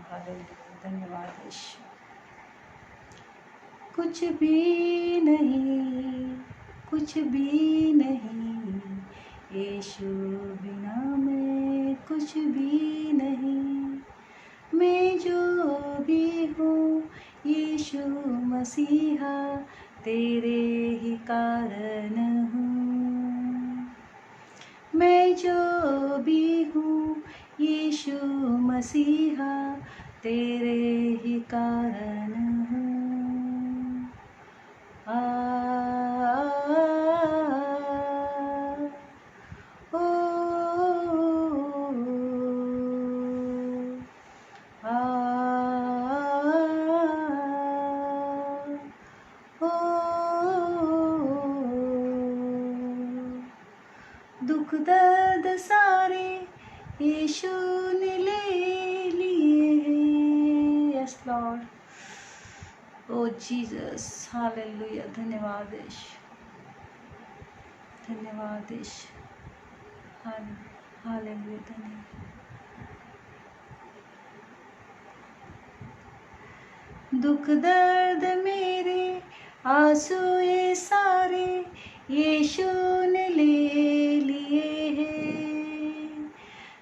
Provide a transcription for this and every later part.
Hallelujah, धन्यवाद यीशु। कुछ भी नहीं, कुछ भी नहीं, यीशु बिना मैं कुछ भी नहीं। मैं जो भी हूँ यीशु मसीहा, तेरे ही कारण हूँ। मैं जो भी हूँ यीशु मसीहा, तेरे ही कारण हूँ। आ, ओ, आ, ओ, दुख दर्द सारे यीशु ने ले लिए हैं। यस लॉर्ड, ओ जीसस, हालेलुया, धन्यवाद यीशु, धन्यवाद यीशु, हालेलुया, धन्यवाद। दुख दर्द मेरे, आंसू ये सारे यीशु ने ले लिए हैं।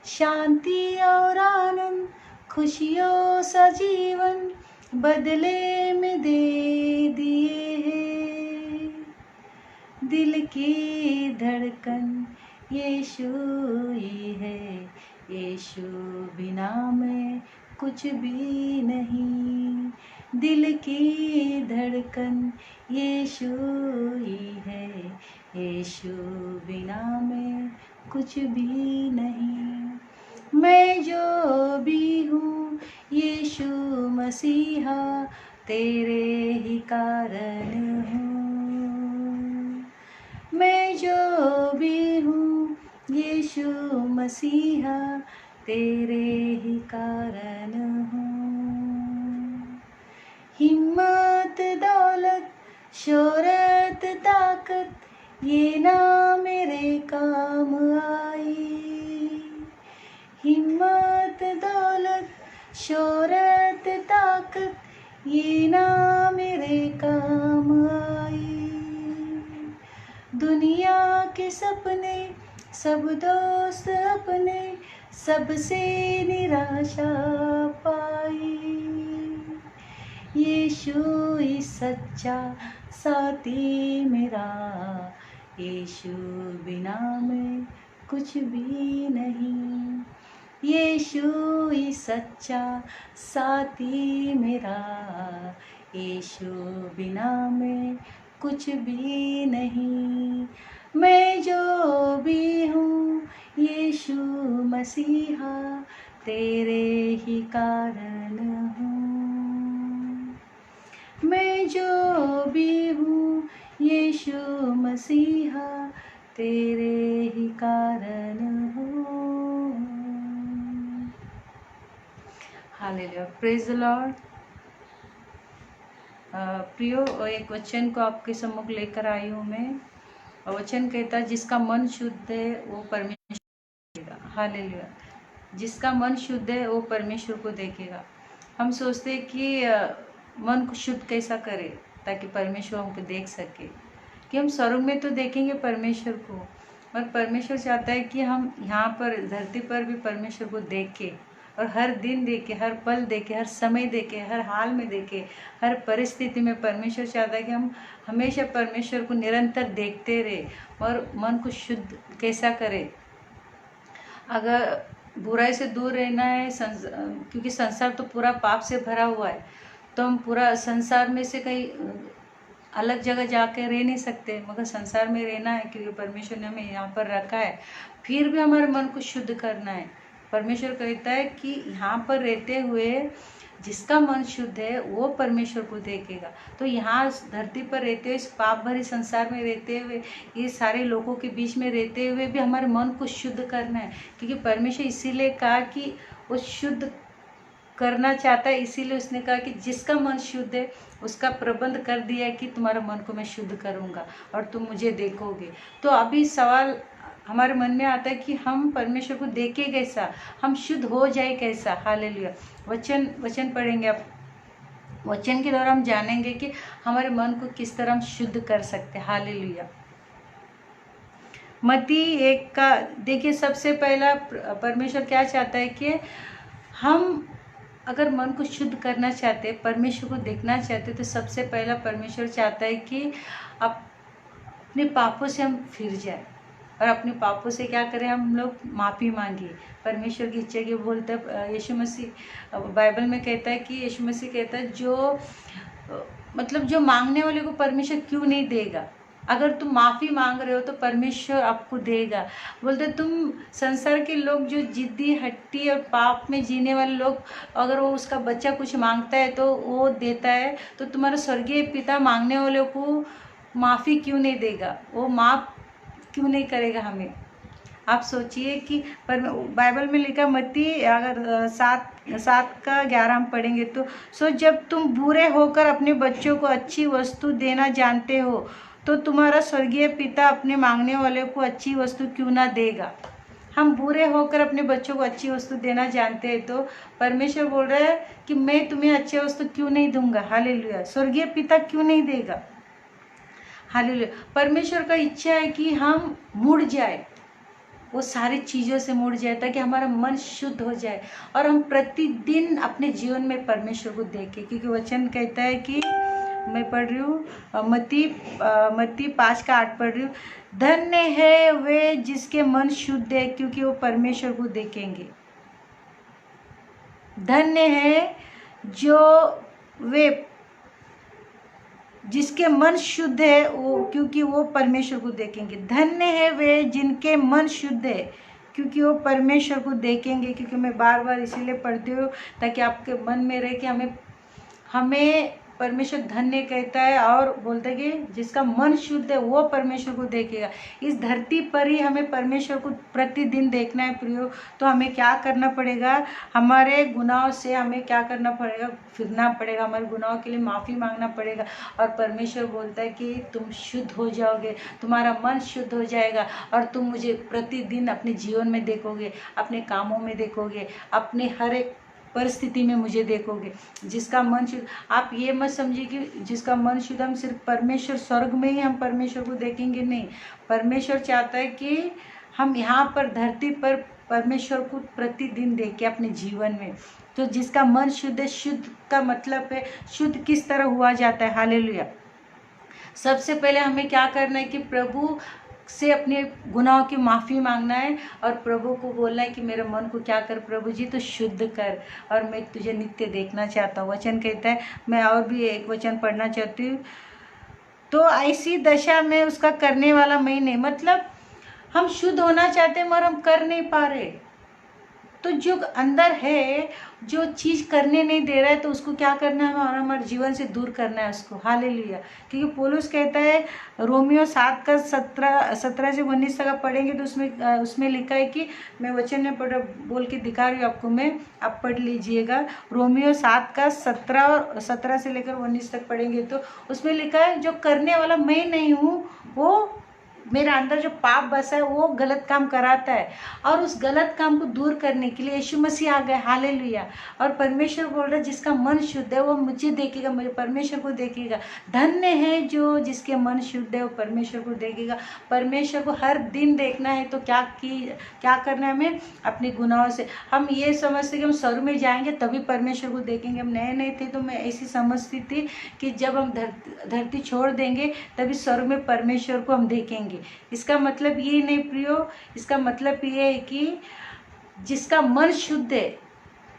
शांति और आनंद, खुशियों सा जीवन बदले में दे दिए हैं। दिल की धड़कन यीशु ही है, यीशु बिना मैं कुछ भी नहीं। दिल की धड़कन यीशु ही है, यीशु बिना मैं कुछ भी नहीं। मैं जो भी हूँ यीशु मसीहा, तेरे ही कारण हूँ। मैं जो भी हूँ यीशु मसीहा, तेरे ही कारण हूँ। हिम्मत दौलत शोहरत ताकत, ये ना मेरे काम आई। हिम्मत दौलत शोहरत ताकत, ये ना मेरे काम आई। दुनिया के सपने सब दोस्त अपने, सबसे निराशा पाई। यीशु ही सच्चा साथी मेरा, यीशु बिना मैं कुछ भी नहीं। यीशु ही सच्चा साथी मेरा, यीशु बिना मैं कुछ भी नहीं। मैं जो भी हूँ यीशु मसीहा, तेरे ही कारण हूँ। मैं जो भी हूँ यीशु मसीहा, तेरे ही कारण हूँ। Hallelujah, praise the Lord. प्रियो, एक वचन को आपके सम्मुख लेकर आई हूँ मैं। वचन कहता, जिसका मन शुद्ध है वो परमेश्वर देखेगा। हालेलुया, जिसका मन शुद्ध है वो परमेश्वर को देखेगा। हम सोचते हैं कि मन को शुद्ध कैसा करें ताकि परमेश्वर हमको देख सके, कि हम स्वर्ग में तो देखेंगे परमेश्वर को, और परमेश्वर चाहता है कि हम यहाँ पर धरती पर भी परमेश्वर को देखें, और हर दिन देखे, हर पल देखे, हर समय देखे, हर हाल में देखे, हर परिस्थिति में परमेश्वर चाहता है कि हम हमेशा परमेश्वर को निरंतर देखते रहे और मन को शुद्ध कैसा करें। अगर बुराई से दूर रहना है, क्योंकि संसार तो पूरा पाप से भरा हुआ है, तो हम पूरा संसार में से कहीं अलग जगह जाके रह नहीं सकते, मगर संसार में रहना है क्योंकि परमेश्वर ने हमें यहाँ पर रखा है। फिर भी हमारे मन को शुद्ध करना है। परमेश्वर कहता है कि यहाँ पर रहते हुए जिसका मन शुद्ध है वो परमेश्वर को देखेगा। तो यहाँ धरती पर रहते हुए, इस पाप भरे संसार में रहते हुए, ये सारे लोगों के बीच में रहते हुए भी हमारे मन को शुद्ध करना है, क्योंकि परमेश्वर इसीलिए कहा कि वो शुद्ध करना चाहता है। इसीलिए उसने कहा कि जिसका मन शुद्ध है उसका प्रबंध कर दिया है कि तुम्हारा मन को मैं शुद्ध करूँगा और तुम मुझे देखोगे। तो अभी सवाल हमारे मन में आता है कि हम परमेश्वर को देखें कैसा, हम शुद्ध हो जाए कैसा। हालेलुया। वचन पढ़ेंगे आप, वचन के द्वारा हम जानेंगे कि हमारे मन को किस तरह हम शुद्ध कर सकते हैं। हालेलुया। मत्ती 1 का देखिए, सबसे पहला परमेश्वर क्या चाहता है कि हम अगर मन को शुद्ध करना चाहते, परमेश्वर को देखना चाहते, तो सबसे पहला परमेश्वर चाहता है कि अपने पापों से हम फिर जाए और अपने पापों से क्या करें, हम लोग माफ़ी मांगिए। परमेश्वर की इच्छा की बोलता है यीशु मसीह, बाइबल में कहता है कि यीशु मसीह कहता है जो मतलब जो मांगने वाले को परमेश्वर क्यों नहीं देगा। अगर तुम माफ़ी मांग रहे हो तो परमेश्वर आपको देगा। बोलते तुम संसार के लोग जो जिद्दी हट्टी और पाप में जीने वाले लोग, अगर वो उसका बच्चा कुछ मांगता है तो वो देता है, तो तुम्हारा स्वर्गीय पिता मांगने वालों को माफ़ी क्यों नहीं देगा, वो माफ़ क्यों नहीं करेगा हमें। आप सोचिए कि पर बाइबल में लिखा मत्ती अगर 7:11 हम पढ़ेंगे तो सो जब तुम बुरे होकर अपने बच्चों को अच्छी वस्तु देना जानते हो तो तुम्हारा स्वर्गीय पिता अपने मांगने वाले को अच्छी वस्तु क्यों ना देगा। हम बुरे होकर अपने बच्चों को अच्छी वस्तु देना जानते हैं तो परमेश्वर बोल रहा है कि मैं तुम्हें अच्छी वस्तु क्यों नहीं दूंगा। हालेलुया। स्वर्गीय पिता क्यों नहीं देगा। हालेलुया। परमेश्वर का इच्छा है कि हम मुड़ जाए, वो सारी चीज़ों से मुड़ जाए ताकि हमारा मन शुद्ध हो जाए और हम प्रतिदिन अपने जीवन में परमेश्वर को देखें। क्योंकि वचन कहता है कि मैं पढ़ रही हूँ मत्ती 5:8 पढ़ रही हूँ, धन्य है वे जिसके मन शुद्ध है क्योंकि वो परमेश्वर को देखेंगे। धन्य है जो वे जिसके मन शुद्ध है वो, क्योंकि वो परमेश्वर को देखेंगे। धन्य है वे जिनके मन शुद्ध है क्योंकि वो परमेश्वर को देखेंगे। क्योंकि मैं बार बार इसीलिए पढ़ती हूँ ताकि आपके मन में रहे कि हमें परमेश्वर धन्य कहता है और बोलता है कि जिसका मन शुद्ध है वो परमेश्वर को देखेगा। इस धरती पर ही हमें परमेश्वर को प्रतिदिन देखना है प्रियो। तो हमें क्या करना पड़ेगा, हमारे गुनाहों से हमें क्या करना पड़ेगा, फिरना पड़ेगा, हमारे गुनाहों के लिए माफ़ी मांगना पड़ेगा। और परमेश्वर बोलता है कि तुम शुद्ध हो जाओगे, तुम्हारा मन शुद्ध हो जाएगा और तुम मुझे प्रतिदिन अपने जीवन में देखोगे, अपने कामों में देखोगे, अपने हर एक परिस्थिति में मुझे देखोगे। जिसका मन शुद्ध, आप ये मत समझिए कि जिसका मन शुद्ध हम सिर्फ परमेश्वर स्वर्ग में ही हम परमेश्वर को देखेंगे, नहीं। परमेश्वर चाहता है कि हम यहाँ पर धरती पर परमेश्वर को प्रतिदिन देखें अपने जीवन में। तो जिसका मन शुद्ध है, शुद्ध का मतलब है शुद्ध किस तरह हुआ जाता है। हालेलुया। सबसे पहले हमें क्या करना है कि प्रभु से अपने गुनाहों की माफ़ी मांगना है और प्रभु को बोलना है कि मेरे मन को क्या कर प्रभु जी, तो शुद्ध कर और मैं तुझे नित्य देखना चाहता हूँ। वचन कहता है, मैं और भी एक वचन पढ़ना चाहती हूँ, तो ऐसी दशा में उसका करने वाला मैं नहीं। मतलब हम शुद्ध होना चाहते हैं मगर हम कर नहीं पा रहे। तो जो अंदर है, जो चीज़ करने नहीं दे रहा है, तो उसको क्या करना है, हमारे जीवन से दूर करना है उसको। हालेलुया। क्योंकि पौलुस कहता है रोमियो 7:17 से 19 तक पढ़ेंगे तो उसमें लिखा है कि मैं वचन में बोल के दिखा रही हूँ आपको, मैं आप पढ़ लीजिएगा। रोमियो 7:17 से लेकर 19 तक पढ़ेंगे तो उसमें लिखा है जो करने वाला मैं नहीं हूँ, वो मेरा अंदर जो पाप बसा है वो गलत काम कराता है और उस गलत काम को दूर करने के लिए यीशु मसीह आ गए। हालेलुया। और परमेश्वर बोल रहा है जिसका मन शुद्ध है वो मुझे देखेगा, मुझे परमेश्वर को देखेगा। धन्य है जो जिसके मन शुद्ध है वो परमेश्वर को देखेगा। परमेश्वर को हर दिन देखना है तो क्या करना है हमें, अपने गुनाहों से। हम ये समझते कि हम स्वर्ग में जाएंगे तभी परमेश्वर को देखेंगे। हम नए थे तो मैं ऐसी समझती थी कि जब हम धरती छोड़ देंगे तभी स्वर्ग में परमेश्वर को हम देखेंगे। इसका मतलब ये नहीं प्रियो, इसका मतलब ये है कि जिसका मन शुद्ध है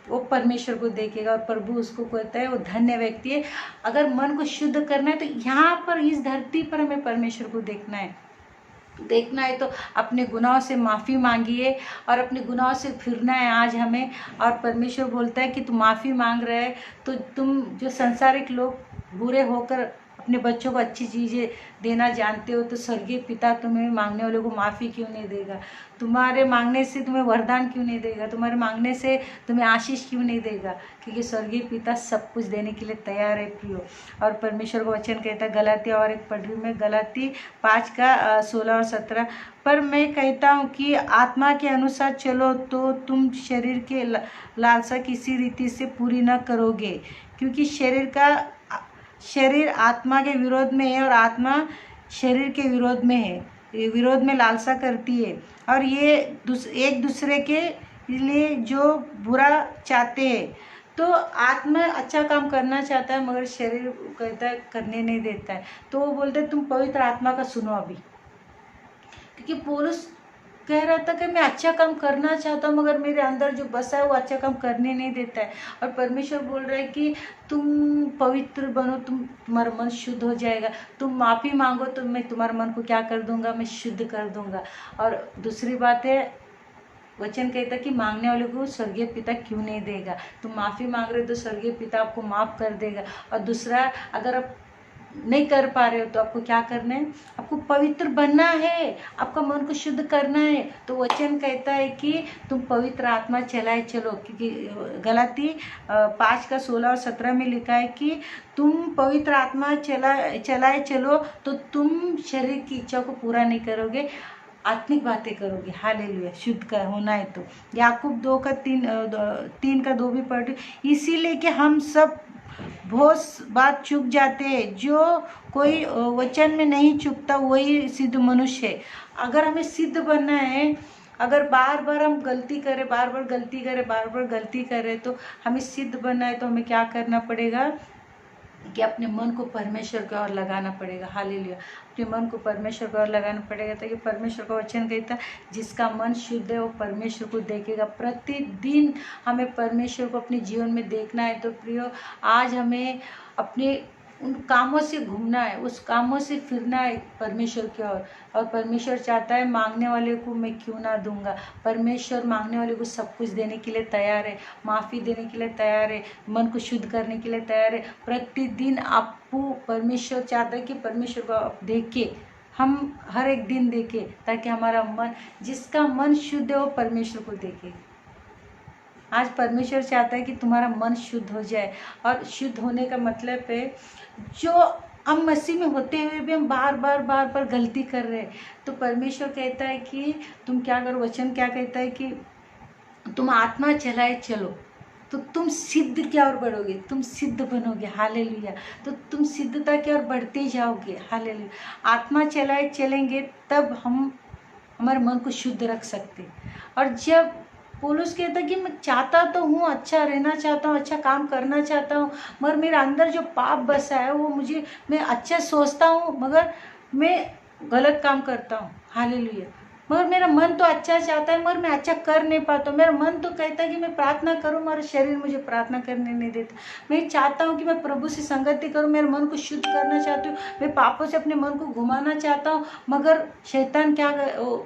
वो परमेश्वर को देखेगा और प्रभु उसको कहता है वो धन्य व्यक्ति है। अगर मन को शुद्ध करना है तो यहाँ पर इस धरती पर हमें परमेश्वर को देखना है तो अपने गुनाहों से माफ़ी मांगिए और अपने गुनाहों से फिरना है आज हमें। और परमेश्वर बोलता है कि तुम माफ़ी मांग रहे हैं तो तुम जो संसारिक लोग बुरे होकर अपने बच्चों को अच्छी चीज़ें देना जानते हो तो स्वर्गीय पिता तुम्हें मांगने वालों को माफ़ी क्यों नहीं देगा? तुम्हारे मांगने से तुम्हें वरदान क्यों नहीं देगा? तुम्हारे मांगने से तुम्हें आशीष क्यों नहीं देगा? क्योंकि स्वर्गीय पिता सब कुछ देने के लिए तैयार है प्रियो। और परमेश्वर का वचन कहता है गलाती, और एक पढ़ रही हूँ मैं, गलाती 5 का 16 और 17, पर मैं कहता हूँ कि आत्मा के अनुसार चलो तो तुम शरीर के लालसा किसी रीति से पूरी न करोगे, क्योंकि शरीर आत्मा के विरोध में है और आत्मा शरीर के विरोध में है, विरोध में लालसा करती है, और ये एक दूसरे के लिए जो बुरा चाहते हैं। तो आत्मा अच्छा काम करना चाहता है मगर शरीर कहता है करने नहीं देता है। तो वो बोलते तुम पवित्र आत्मा का सुनो अभी, क्योंकि पौलुस कह रहा था कि मैं अच्छा काम करना चाहता हूँ मगर मेरे अंदर जो बसा है वो अच्छा काम करने नहीं देता है। और परमेश्वर बोल रहा है कि तुम पवित्र बनो, तुम्हारा मन शुद्ध हो जाएगा। तुम माफ़ी मांगो तो मैं तुम्हारे मन को क्या कर दूंगा, मैं शुद्ध कर दूंगा। और दूसरी बात है, वचन कहता है कि मांगने वाले को स्वर्गीय पिता क्यों नहीं देगा? तुम माफ़ी मांग रहे हो तो स्वर्गीय पिता आपको माफ़ कर देगा। और दूसरा, अगर आप नहीं कर पा रहे हो तो आपको क्या करना है? आपको पवित्र बनना है, आपका मन को शुद्ध करना है। तो वचन कहता है कि तुम पवित्र आत्मा चलाए चलो, क्योंकि गलाती 5 का 16 और 17 में लिखा है कि तुम पवित्र आत्मा चलाए चलो तो तुम शरीर की इच्छा को पूरा नहीं करोगे, आत्मिक बातें करोगे। हालेलुया, शुद्ध का होना है। तो याकूब 2 का 3 का 2 भी पढ़ रही। इसीलिए कि हम सब बहुत बात चूक जाते हैं, जो कोई वचन में नहीं चूकता वही सिद्ध मनुष्य है। अगर हमें सिद्ध बनना है, अगर बार बार हम गलती करें, बार बार गलती करें तो हमें सिद्ध बनना है, तो हमें क्या करना पड़ेगा कि अपने मन को परमेश्वर की ओर लगाना पड़ेगा। हालेलुया, अपने मन को परमेश्वर की ओर लगाना पड़ेगा, ताकि परमेश्वर का वचन कहता है जिसका मन शुद्ध है वो परमेश्वर को देखेगा। प्रतिदिन हमें परमेश्वर को अपने जीवन में देखना है। तो प्रियो, आज हमें अपने उन कामों से घूमना है, उस कामों से फिरना है परमेश्वर की ओर। और परमेश्वर चाहता है मांगने वाले को मैं क्यों ना दूंगा। परमेश्वर मांगने वाले को सब कुछ देने के लिए तैयार है, माफ़ी देने के लिए तैयार है, मन को शुद्ध करने के लिए तैयार है। प्रतिदिन आपको परमेश्वर चाहता है कि परमेश्वर को आप देखे, हम हर एक दिन देखें, ताकि हमारा मन, जिसका मन शुद्ध है वो परमेश्वर को देखे। आज परमेश्वर चाहता है कि तुम्हारा मन शुद्ध हो जाए। और शुद्ध होने का मतलब है, जो हम मसीह में होते हुए भी हम बार बार गलती कर रहे हैं, तो परमेश्वर कहता है कि तुम क्या करो। वचन क्या कहता है कि तुम आत्मा चलाए चलो तो तुम सिद्ध की ओर बढ़ोगे, तुम सिद्ध बनोगे। हालेलुया, तो तुम सिद्धता की ओर बढ़ते जाओगे। हालेलुया, आत्मा चलाए चलेंगे तब हम हमारे मन को शुद्ध रख सकते। और जब पौलुस कहता है कि मैं चाहता तो हूँ, अच्छा रहना चाहता हूँ, अच्छा काम करना चाहता हूँ, मगर मेरे अंदर जो पाप बसा है वो मैं अच्छा सोचता हूँ मगर मैं गलत काम करता हूँ। हालेलुया, मगर मेरा मन तो अच्छा चाहता है मगर मैं अच्छा कर नहीं पाता हूँ। मेरा मन तो कहता है कि मैं प्रार्थना करूँ, मेरा शरीर मुझे प्रार्थना करने नहीं देता। मैं चाहता हूँ कि मैं प्रभु से संगति करूँ, मेरे मन को शुद्ध करना चाहती हूँ, मैं पापों से अपने मन को घुमाना चाहता हूँ, मगर शैतान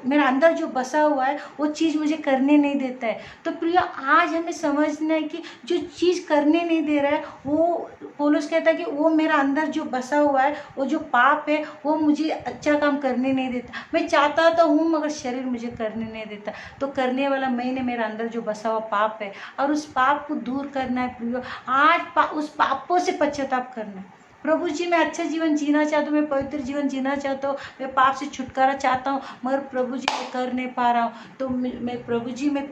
मेरा अंदर जो बसा हुआ है वो चीज़ मुझे करने नहीं देता है। तो प्रिय, आज हमें समझना है कि जो चीज़ करने नहीं दे रहा है वो, पौलुस कहता है कि वो मेरा अंदर जो बसा हुआ है, वो जो पाप है वो मुझे अच्छा काम करने नहीं देता। मैं चाहता तो हूँ मगर शरीर मुझे करने नहीं देता। तो करने वाला मैंने, मेरा अंदर जो बसा हुआ पाप है, और उस पाप को दूर करना है प्रियो। आज उस पापों से पश्चाताप करना है। प्रभु जी, मैं अच्छा जीवन जीना चाहता हूँ, मैं पवित्र जीवन जीना चाहता हूँ, मैं पाप से छुटकारा चाहता हूँ, मगर प्रभु जी मैं कर नहीं पा रहा हूँ। तो मैं प्रभु जी, मैं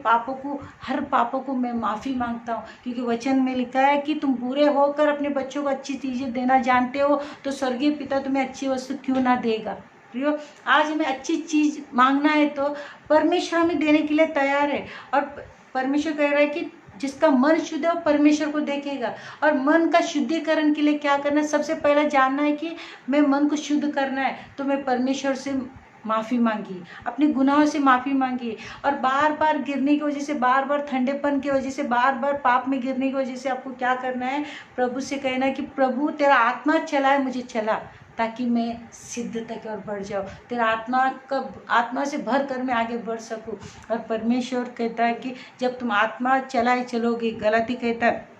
हर पापों को मैं माफ़ी मांगता हूँ, क्योंकि वचन में लिखा है कि तुम बुरे होकर अपने बच्चों को अच्छी चीज़ें देना जानते हो, तो स्वर्गीय पिता तुम्हें अच्छी वस्तु क्यों ना देगा। प्रियो, आज हमें अच्छी चीज़ मांगना है तो परमेश्वर हमें देने के लिए तैयार है। और परमेश्वर कह रहा है कि जिसका मन शुद्ध है वो परमेश्वर को देखेगा। और मन का शुद्धिकरण के लिए क्या करना है? सबसे पहले जानना है कि मैं मन को शुद्ध करना है, तो मैं परमेश्वर से माफ़ी मांगी, अपने गुनाहों से माफ़ी मांगी। और बार बार गिरने की वजह से, बार बार ठंडेपन की वजह से, बार बार पाप में गिरने की वजह से आपको क्या करना है? प्रभु से कहना है कि प्रभु तेरा आत्मा चलाए मुझे, चला, ताकि मैं सिद्धता की ओर बढ़ जाऊँ, तेरा आत्मा से भर कर मैं आगे बढ़ सकूँ। और परमेश्वर कहता है कि जब तुम आत्मा चलाए चलोगे, गलाती कहता है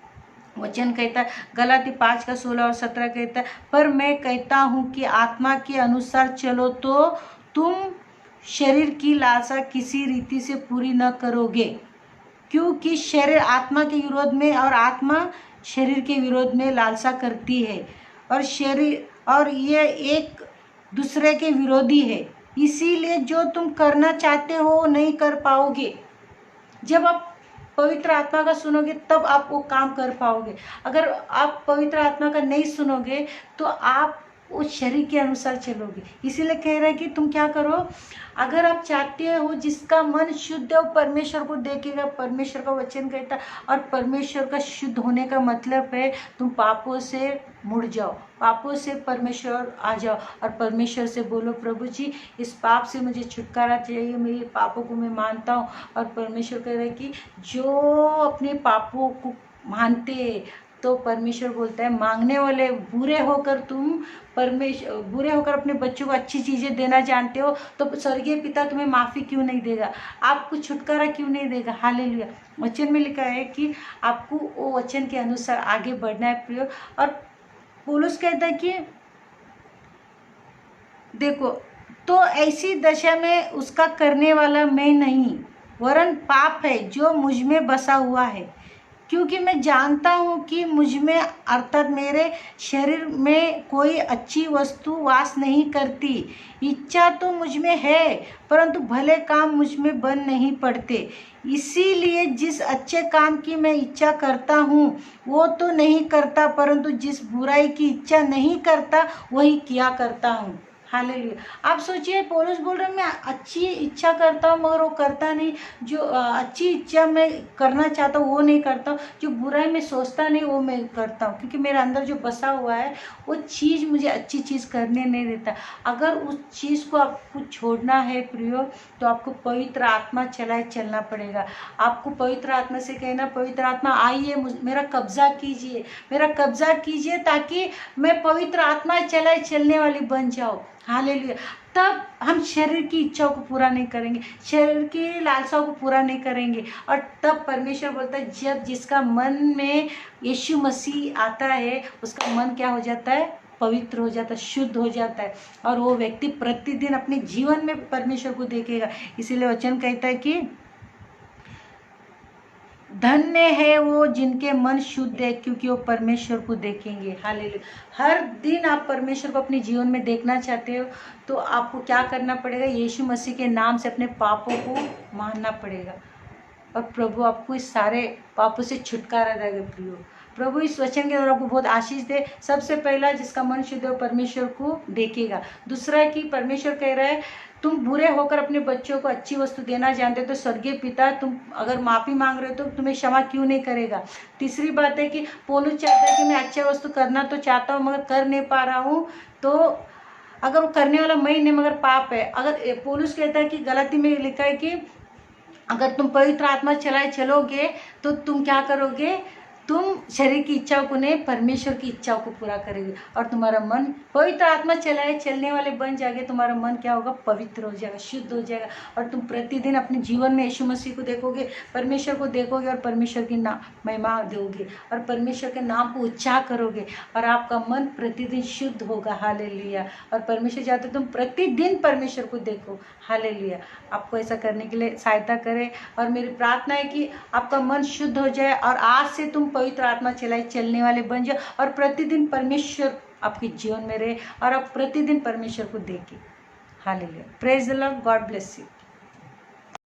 वचन कहता है, गलाती 5:16 और 17 कहता है, पर मैं कहता हूँ कि आत्मा के अनुसार चलो तो तुम शरीर की लालसा किसी रीति से पूरी न करोगे, क्योंकि शरीर आत्मा के विरोध में और आत्मा शरीर के विरोध में लालसा करती है, और शरीर और ये एक दूसरे के विरोधी है, इसीलिए जो तुम करना चाहते हो वो नहीं कर पाओगे। जब आप पवित्र आत्मा का सुनोगे तब आप वो काम कर पाओगे। अगर आप पवित्र आत्मा का नहीं सुनोगे तो आप उस शरीर के अनुसार चलोगे। इसीलिए कह रहे हैं कि तुम क्या करो, अगर आप चाहते हो जिसका मन शुद्ध है वो परमेश्वर को देखेगा, परमेश्वर का वचन कहता है, और परमेश्वर का शुद्ध होने का मतलब है तुम पापों से मुड़ जाओ, पापों से परमेश्वर आ जाओ और परमेश्वर से बोलो, प्रभु जी इस पाप से मुझे छुटकारा चाहिए, मेरे पापों को मैं मानता हूँ। और परमेश्वर कह रहे हैं कि जो अपने पापों को मानते तो परमेश्वर बोलता है, मांगने वाले बुरे होकर तुम बुरे होकर अपने बच्चों को अच्छी चीज़ें देना जानते हो, तो स्वर्गीय पिता तुम्हें माफ़ी क्यों नहीं देगा, आपको छुटकारा क्यों नहीं देगा। हालेलुया। वचन में लिखा है कि आपको वो वचन के अनुसार आगे बढ़ना है प्रियो। और पौलुस कहता है कि देखो, तो ऐसी दशा में उसका करने वाला मैं नहीं वरन पाप है जो मुझ में बसा हुआ है, क्योंकि मैं जानता हूँ कि मुझ में अर्थात मेरे शरीर में कोई अच्छी वस्तु वास नहीं करती। इच्छा तो मुझ में है परंतु भले काम मुझ में बन नहीं पड़ते। इसीलिए जिस अच्छे काम की मैं इच्छा करता हूँ वो तो नहीं करता, परंतु जिस बुराई की इच्छा नहीं करता वही किया करता हूँ। हालेलुया। आप सोचिए, पौलुस बोल रहे मैं अच्छी इच्छा करता हूँ मगर वो करता नहीं, जो अच्छी इच्छा मैं करना चाहता हूँ वो नहीं करता हूँ, जो बुराई में सोचता नहीं वो मैं करता हूँ, क्योंकि मेरे अंदर जो बसा हुआ है वो चीज़ मुझे अच्छी चीज़ करने नहीं देता। अगर उस चीज़ को आपको छोड़ना है प्रियो तो आपको पवित्र आत्मा चलाए चलना पड़ेगा। आपको पवित्र आत्मा से कहना, पवित्र आत्मा आइए मेरा कब्जा कीजिए, मेरा कब्जा कीजिए, ताकि मैं पवित्र आत्मा चलाए चलने वाली बन जाऊँ। हालेलुया। तब हम शरीर की इच्छाओं को पूरा नहीं करेंगे, शरीर की लालसाओं को पूरा नहीं करेंगे, और तब परमेश्वर बोलता है जब जिसका मन में यीशु मसीह आता है उसका मन क्या हो जाता है, पवित्र हो जाता है, शुद्ध हो जाता है, और वो व्यक्ति प्रतिदिन अपने जीवन में परमेश्वर को देखेगा। इसीलिए वचन कहता है कि धन्य है वो जिनके मन शुद्ध है क्योंकि वो परमेश्वर को देखेंगे। हालेलुया। हर दिन आप परमेश्वर को अपने जीवन में देखना चाहते हो तो आपको क्या करना पड़ेगा, यीशु मसीह के नाम से अपने पापों को मानना पड़ेगा, और प्रभु आपको इस सारे पापों से छुटकारा देगा। प्रियो, प्रभु इस वचन के द्वारा आपको बहुत आशीष दे। सबसे पहला, जिसका मन शुद्ध है वो परमेश्वर को देखेगा। दूसरा कि परमेश्वर कह रहा है तुम बुरे होकर अपने बच्चों को अच्छी वस्तु देना जानते हो तो स्वर्गीय पिता तुम अगर माफ़ी मांग रहे हो तो तुम्हें क्षमा क्यों नहीं करेगा। तीसरी बात है कि पौलुस चाहता है कि मैं अच्छी वस्तु करना तो चाहता हूँ मगर कर नहीं पा रहा हूँ, तो अगर वो करने वाला मैं नहीं मगर पाप है। अगर पौलुस कहता है कि गलाती में लिखा है कि अगर तुम पवित्र आत्मा चलाए चलोगे तो तुम क्या करोगे, तुम शरीर की इच्छाओं को नहीं परमेश्वर की इच्छाओं को पूरा करेंगे, और तुम्हारा मन पवित्र आत्मा चलाए चलने वाले बन जाएंगे। तुम्हारा मन क्या होगा, पवित्र हो जाएगा, शुद्ध हो जाएगा, और तुम प्रतिदिन अपने जीवन में यीशु मसीह को देखोगे, परमेश्वर को देखोगे, और परमेश्वर की महिमा दोगे, और परमेश्वर के नाम को उच्चार करोगे, और आपका मन प्रतिदिन शुद्ध होगा। हालेलुया। और परमेश्वर चाहते तुम प्रतिदिन परमेश्वर को देखो। हालेलुया। आपको ऐसा करने के लिए सहायता करे, और मेरी प्रार्थना है कि आपका मन शुद्ध हो जाए और आज से तुम पवित्र आत्मा चलाए चलने वाले बन जाओ, और प्रतिदिन परमेश्वर आपके जीवन में रहे, और आप प्रतिदिन परमेश्वर को देखें। Hallelujah. Praise the Lord. God bless you.